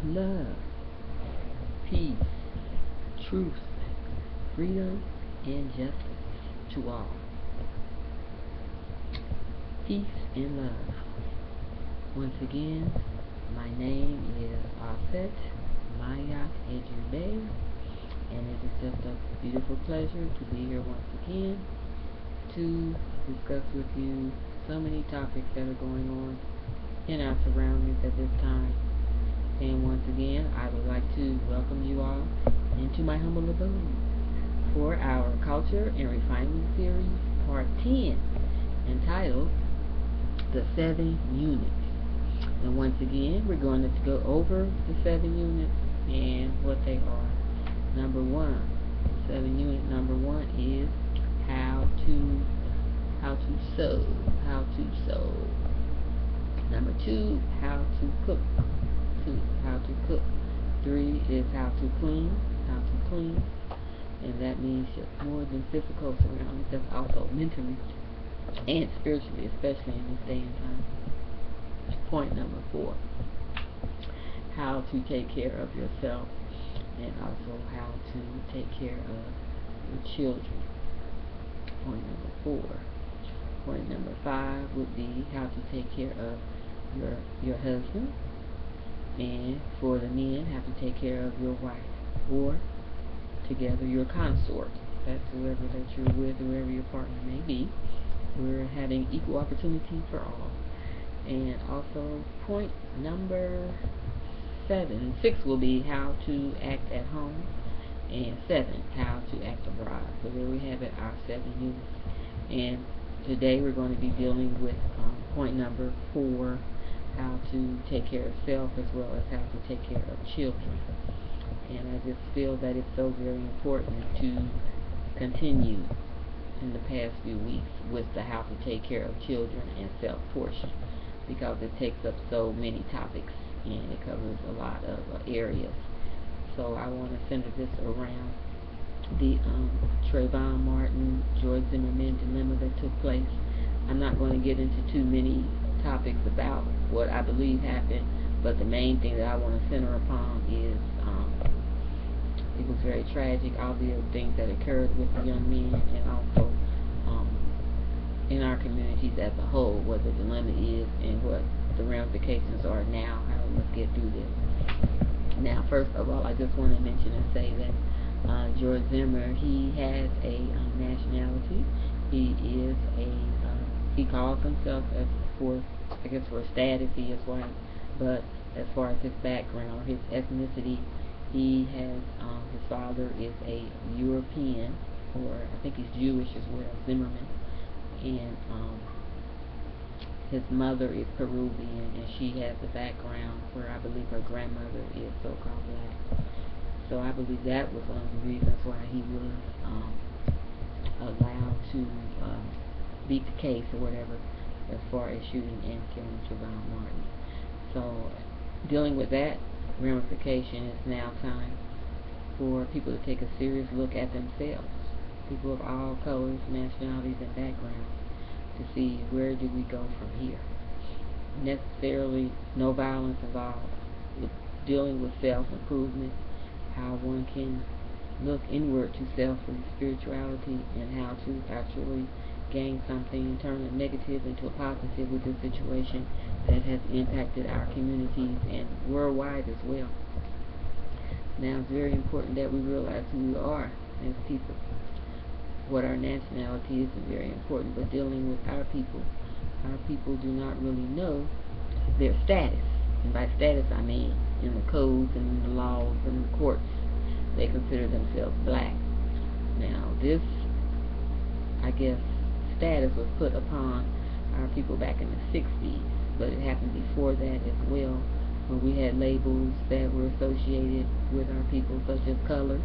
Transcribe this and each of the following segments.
love, peace, truth, freedom, and justice to all. Peace and love. Once again, my name is Afet Mayak Ejube, and it is just a beautiful pleasure to be here once again to discuss with you so many topics that are going on in our surroundings at this time. And once again, I would like to welcome you all into my humble abode for our Culture and Refinement series, Part 10, entitled The 7 Units. And once again, we're going to go over the 7 units and what they are. Number 1, 7 unit number 1 is how to sew. Number 2, how to cook. 3 is how to clean. And that means just more than physical surroundings, that's also mentally and spiritually, especially in this day and time. Point number 4, how to take care of yourself, and also how to take care of your children. Point number 4. Point number 5 would be how to take care of your husband, and for the men, how to take care of your wife, or together your consort. That's whoever that you're with, whoever your partner may be. We're having equal opportunity for all. And also point number 6 will be how to act at home, and 7, how to act abroad. So there we have it, our 7 units. And today we're going to be dealing with point number 4, how to take care of self as well as how to take care of children. And I just feel that it's so very important to continue in the past few weeks with the how to take care of children and self portion, because it takes up so many topics and it covers a lot of areas. So I want to center this around the Trayvon Martin, George Zimmerman dilemma that took place. I'm not going to get into too many topics about what I believe happened, but the main thing that I want to center upon is it was very tragic, all the things that occurred with the young men, and also in our communities as a whole, what the dilemma is and what the ramifications are now. Let's get through this. Now, first of all, I just want to mention and say that George Zimmer, he has a nationality. He is he calls himself, as for status, he is white, but as far as his background, his ethnicity, he has, his father is a European, or I think he's Jewish as well, Zimmerman, and his mother is Peruvian, and she has a background where I believe her grandmother is so-called black. So I believe that was one of the reasons why he was allowed to beat the case or whatever as far as shooting and killing Trayvon Martin. So dealing with that ramification, it's now time for people to take a serious look at themselves, people of all colors, nationalities, and backgrounds, to see where do we go from here. Necessarily no violence involved. It's dealing with self-improvement, how one can look inward to self through spirituality, and how to actually gain something and turn a negative into a positive with this situation that has impacted our communities and worldwide as well. Now, it's very important that we realize who we are as people. What our nationality is very important, but dealing with our people do not really know their status. And by status, I mean in the codes and in the laws and the courts, they consider themselves black. Now, this, I guess, status was put upon our people back in the 60s, but it happened before that as well, when we had labels that were associated with our people, such as color,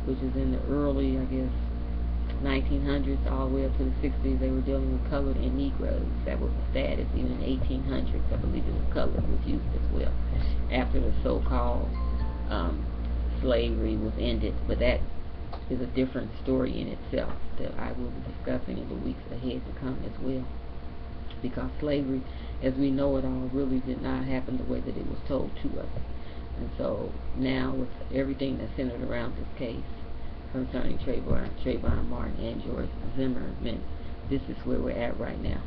which is in the early, 1900s all the way up to the 60s. They were dealing with colored and Negroes. That was the status. Even in the 1800s, I believe it was color was used as well, after the so-called slavery was ended. But that is a different story in itself that I will be discussing in the weeks ahead to come as well, because slavery, as we know it all, really did not happen the way that it was told to us. And so now with everything that's centered around this case concerning Trayvon Martin and George Zimmerman, this is where we're at right now.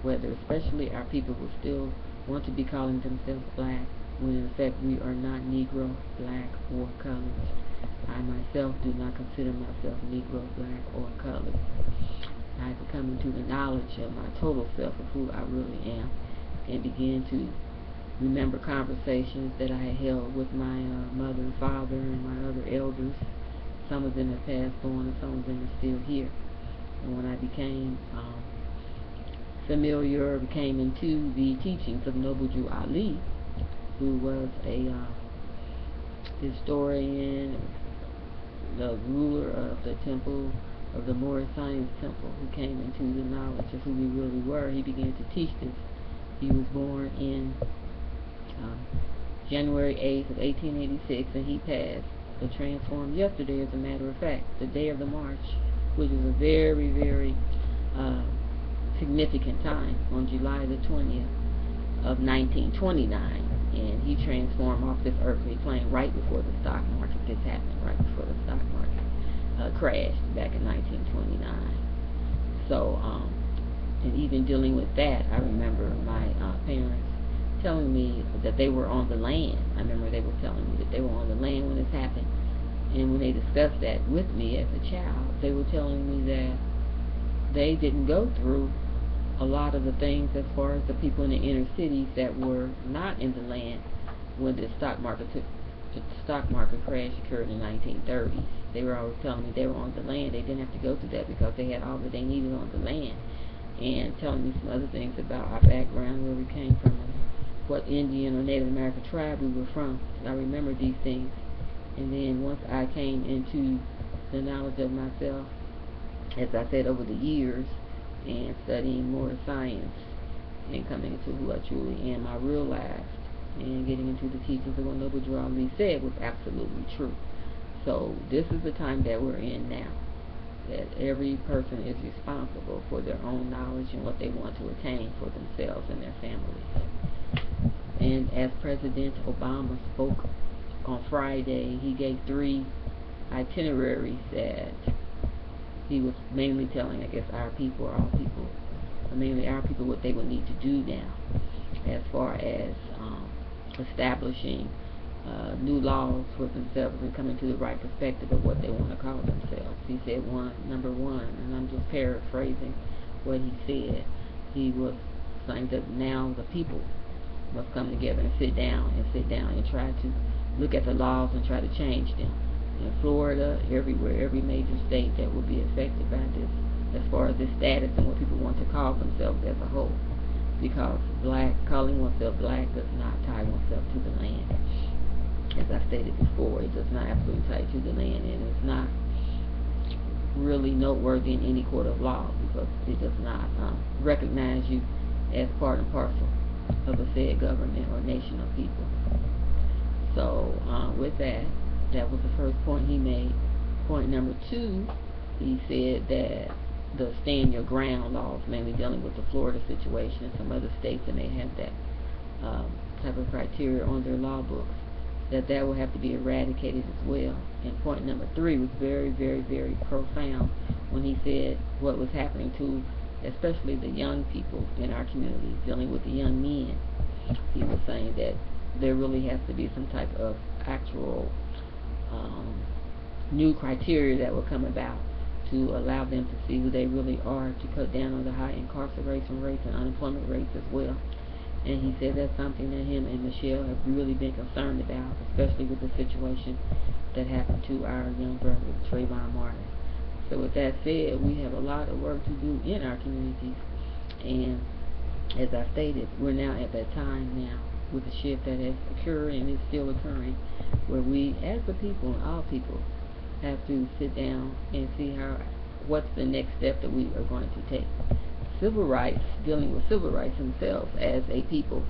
Whether especially our people will still want to be calling themselves black, when in fact we are not Negro, black, or colored. I myself do not consider myself Negro, black, or colored. I have to come into the knowledge of my total self of who I really am and begin to remember conversations that I had held with my mother and father and my other elders. Some of them have passed on and some of them are still here. And when I became familiar, became into the teachings of Noble Drew Ali, who was a historian, the ruler of the temple, of the Moorish Science Temple, who came into the knowledge of who we really were. He began to teach this. He was born in January 8th of 1886, and he passed transformed yesterday, as a matter of fact, the day of the march, which is a very, very significant time, on July the 20th of 1929, and he transformed off this earthly plane right before the stock market. This happened right before the stock market crashed back in 1929. So, and even dealing with that, I remember my parents telling me that they were on the land. I remember they were telling me that they were on the land when this happened. And when they discussed that with me as a child, they were telling me that they didn't go through a lot of the things as far as the people in the inner cities that were not in the land when the stock market crash occurred in the 1930s. They were always telling me they were on the land. They didn't have to go through that because they had all that they needed on the land. And telling me some other things about our background, where we came from, and what Indian or Native American tribe we were from. I remember these things. And then once I came into the knowledge of myself, as I said, over the years, and studying more science and coming into who I truly am, I realized, and getting into the teachings of what Noble Drew Ali said was absolutely true. So this is the time that we're in now, that every person is responsible for their own knowledge and what they want to attain for themselves and their families. And as President Obama spoke on Friday, he gave 3 itineraries that he was mainly telling, I guess, our people, all people, mainly our people, what they would need to do now as far as establishing new laws for themselves and coming to the right perspective of what they want to call themselves. He said number one, and I'm just paraphrasing what he said, he was saying that now the people must come together and sit down and try to look at the laws and try to change them. In Florida, everywhere, every major state that will be affected by this, as far as this status and what people want to call themselves as a whole. Because calling oneself black does not tie oneself to the land. As I stated before, it does not absolutely tie to the land, and it's not really noteworthy in any court of law because it does not recognize you as part and parcel of a said government or nation of people. So with that was the first point he made. Point number 2, he said that the stand your ground laws, mainly dealing with the Florida situation and some other states that may have that type of criteria on their law books, that will have to be eradicated as well. And point number 3 was very, very, very profound when he said what was happening to especially the young people in our communities, dealing with the young men. He was saying that there really has to be some type of actual new criteria that will come about to allow them to see who they really are, to cut down on the high incarceration rates and unemployment rates as well. And he said that's something that him and Michelle have really been concerned about, especially with the situation that happened to our young brother, Trayvon Martin. So with that said, we have a lot of work to do in our communities. And as I stated, we're now at that time now with the shift that has occurred and is still occurring, where we, as the people and all people, have to sit down and see what's the next step that we are going to take. Civil rights, dealing with civil rights themselves as a people,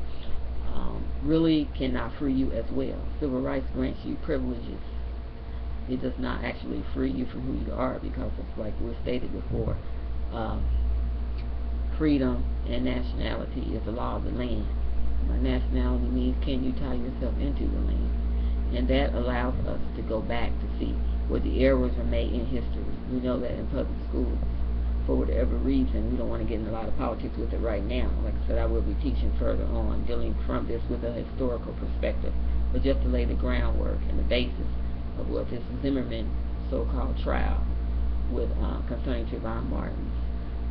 really cannot free you as well. Civil rights grants you privileges. It does not actually free you from who you are, because it's like we stated before, freedom and nationality is the law of the land. By nationality means, can you tie yourself into the land? And that allows us to go back to see where the errors were made in history. We know that in public schools, for whatever reason, we don't want to get in a lot of politics with it right now. Like I said, I will be teaching further on, dealing from this with a historical perspective, but just to lay the groundwork and the basis of what this Zimmerman so-called trial with concerning Trayvon Martin's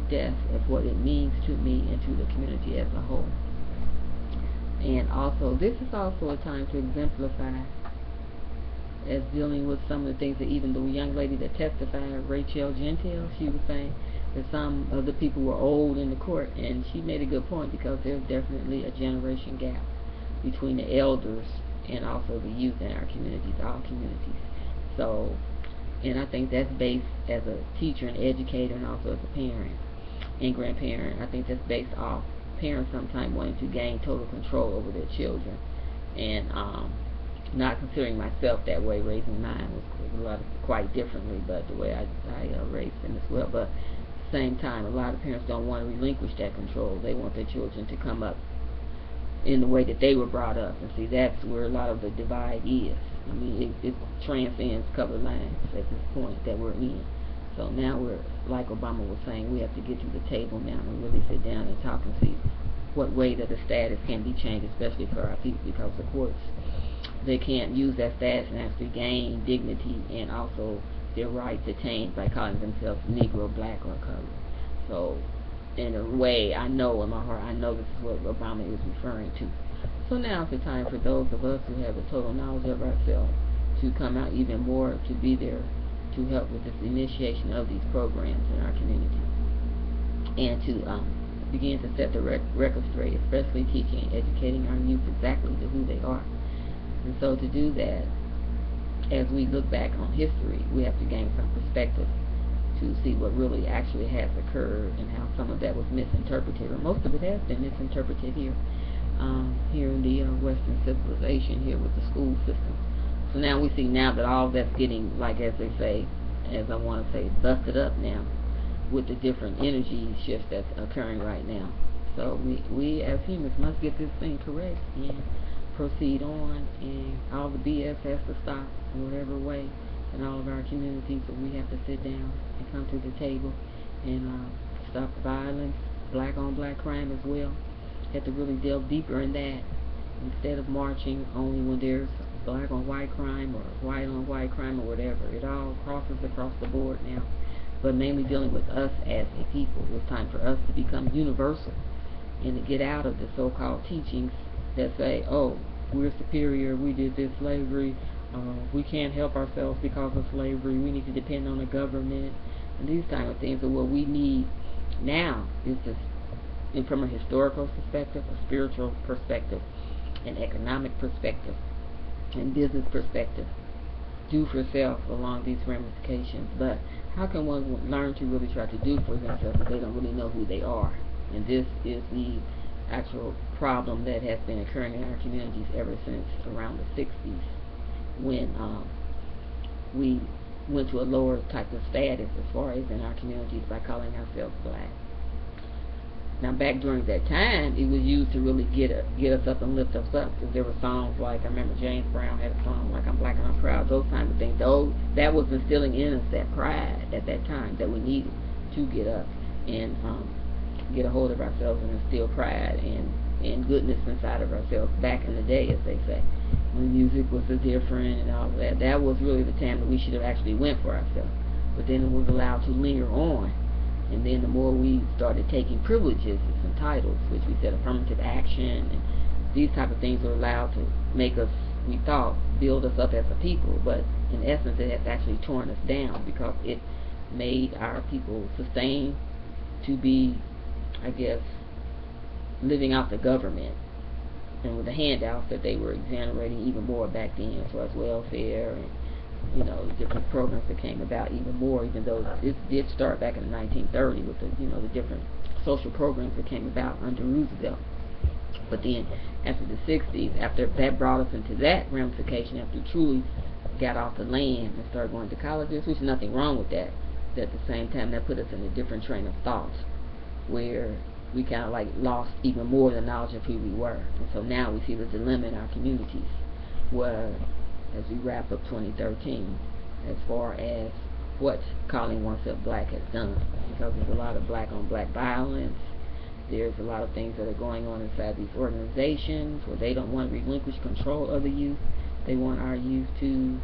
death, of what it means to me and to the community as a whole. And also, this is also a time to exemplify as dealing with some of the things that even the young lady that testified, Rachel Gentile, she was saying that some of the people were old in the court, and she made a good point, because there's definitely a generation gap between the elders and also the youth in our communities, all communities. So, and I think that's based as a teacher and educator, and also as a parent and grandparent. I think that's based off parents sometimes wanting to gain total control over their children, and not considering myself that way. Raising mine was quite differently, but the way I raised them as well. But at the same time, a lot of parents don't want to relinquish that control. They want their children to come up in the way that they were brought up, and see, that's where a lot of the divide is. I mean, it transcends color lines at this point that we're in. So now we're, like Obama was saying, we have to get to the table now and really sit down and talk and see what way that the status can be changed, especially for our people, because the courts, they can't use that status and actually gain dignity and also their rights attained by calling themselves Negro, Black, or colored. So in a way, I know in my heart, I know this is what Obama is referring to. So now it's the time for those of us who have the total knowledge of ourselves to come out even more, to be there to help with this initiation of these programs in our community, and to begin to set the record straight, especially teaching and educating our youth exactly to who they are. And so to do that, as we look back on history, we have to gain some perspective to see what really actually has occurred and how some of that was misinterpreted, or most of it has been misinterpreted here in the Western civilization, here with the school system. So now we see now that all that's getting, like as they say, as I want to say, busted up now with the different energy shifts that's occurring right now. So we as humans must get this thing correct and proceed on, and all the BS has to stop in whatever way in all of our communities. So we have to sit down and come to the table and stop the violence, black on black crime as well. Have to really delve deeper in that, instead of marching only when there's black on white crime or white on white crime or whatever. It all crosses across the board now, but mainly dealing with us as a people. It's time for us to become universal and to get out of the so-called teachings that say, oh, we're superior, we did this slavery, we can't help ourselves because of slavery, we need to depend on the government, and these kind of things. So what we need now is to, and from a historical perspective, a spiritual perspective, an economic perspective, and business perspective, do for self along these ramifications. But how can one learn to really try to do for themselves if they don't really know who they are? And this is the actual problem that has been occurring in our communities ever since around the 60s, when we went to a lower type of status as far as in our communities by calling ourselves black. Now back during that time, it was used to really get us up and lift us up, because there were songs like, I remember James Brown had a song like I'm Black and I'm Proud, those kinds of things. Though that was instilling in us that pride at that time that we needed to get up and get a hold of ourselves and instill pride and goodness inside of ourselves back in the day, as they say, when music was so different and all of that. That was really the time that we should have actually went for ourselves. But then it was allowed to linger on. And then the more we started taking privileges and titles, which we said affirmative action, and these type of things were allowed to make us, we thought, build us up as a people. But in essence, it has actually torn us down, because it made our people sustain to be, I guess, living off the government and with the handouts that they were exonerating even more back then, as far as welfare and, you know, different programs that came about even more, even though it did start back in 1930 with the, you know, the different social programs that came about under Roosevelt. But then after the 60s, after that brought us into that ramification, after we truly got off the land and started going to colleges, which is nothing wrong with that, but at the same time that put us in a different train of thought, where we kind of like lost even more the knowledge of who we were. And so now we see the dilemma in our communities, where as we wrap up 2013 as far as what calling oneself black has done, because there's a lot of black on black violence. There's a lot of things that are going on inside these organizations where they don't want to relinquish control of the youth. They want our youth to,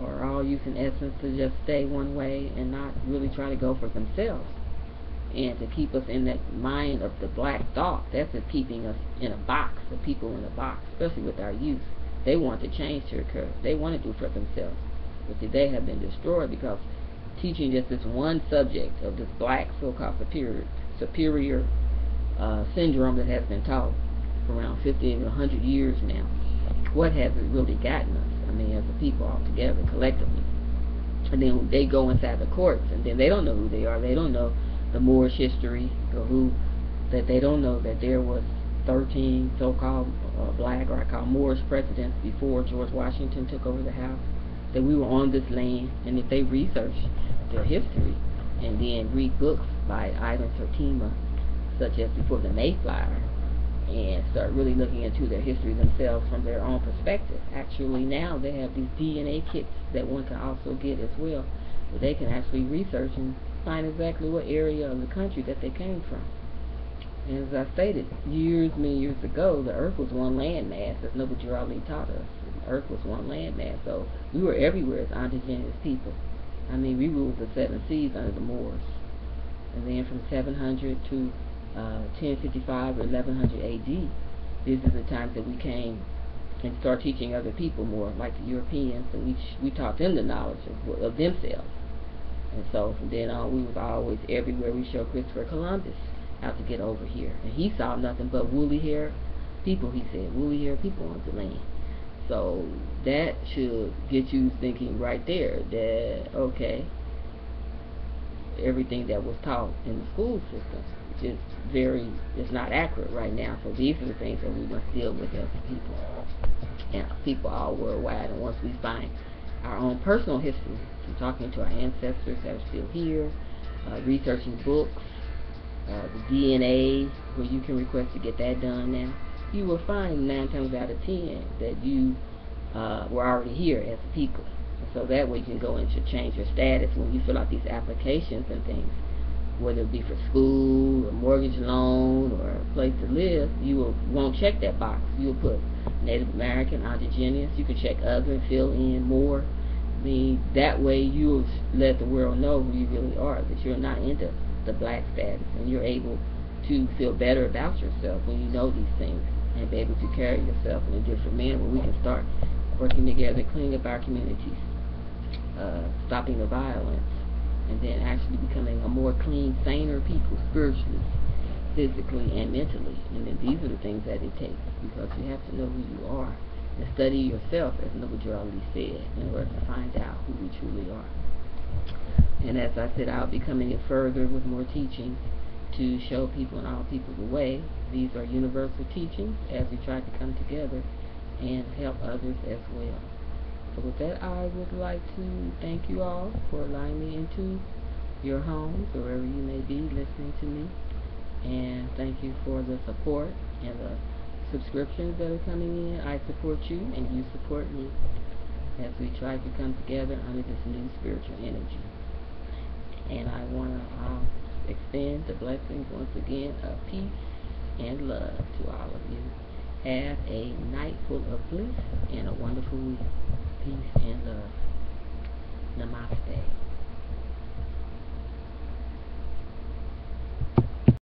or all youth in essence, to just stay one way and not really try to go for themselves, and to keep us in that mind of the black thought. That's just keeping us in a box, the people in a box, especially with our youth. They want the change to occur. They want to do for themselves. But see, they have been destroyed because teaching just this one subject of this black so-called superior syndrome that has been taught for around 50 to 100 years now. What has it really gotten us? I mean, as a people all together, collectively. And then they go inside the courts, and then they don't know who they are. They don't know the Moorish history, or that they don't know that there was 13 so-called black, or I call Moorish presidents before George Washington took over the House, that we were on this land. And if they research their history and then read books by Ivan Sertima, such as Before the Mayflower, and start really looking into their history themselves from their own perspective. Actually, now they have these DNA kits that one can also get as well, where they can actually research and find exactly what area of the country that they came from. And as I stated many years ago, the earth was one landmass, as Noble Geraldine taught us. The earth was one landmass, so we were everywhere as indigenous people. I mean, we ruled the 7 seas under the Moors. And then from 700 to 1055 or 1100 AD, these are the times that we came and started teaching other people more, like the Europeans, and we taught them the knowledge of themselves. And so from then on, we was always everywhere. We showed Christopher Columbus how to get over here, and he saw nothing but woolly hair people. He said woolly hair people on the land. So that should get you thinking right there that, okay, everything that was taught in the school system is not accurate right now. So these are the things that we must deal with as people, and people all worldwide. And once we find our own personal history, from talking to our ancestors that are still here, researching books, the DNA, where you can request to get that done now, you will find 9 times out of 10 that you were already here as a people. And so that way you can go and change your status when you fill out these applications and things, whether it be for school, a mortgage loan, or a place to live. You won't check that box. You'll put Native American, indigenous. You can check other and fill in more. I mean, that way you'll let the world know who you really are, that you're not into the black status, and you're able to feel better about yourself when you know these things, and be able to carry yourself in a different manner, where we can start working together, cleaning up our communities, stopping the violence, and then actually becoming a more clean, saner people, spiritually, physically, and mentally. And then these are the things that it takes, because you have to know who you are and study yourself, as Noble Geraldine said, in order to find out who we truly are. And as I said, I'll be coming in further with more teaching to show people and all people the way. These are universal teachings as we try to come together and help others as well. So with that, I would like to thank you all for allowing me into your homes, or wherever you may be listening to me. And thank you for the support and the subscriptions that are coming in. I support you, and you support me, as we try to come together under this new spiritual energy. And I want to extend the blessings once again of peace and love to all of you. Have a night full of bliss and a wonderful week. Peace and love. Namaste.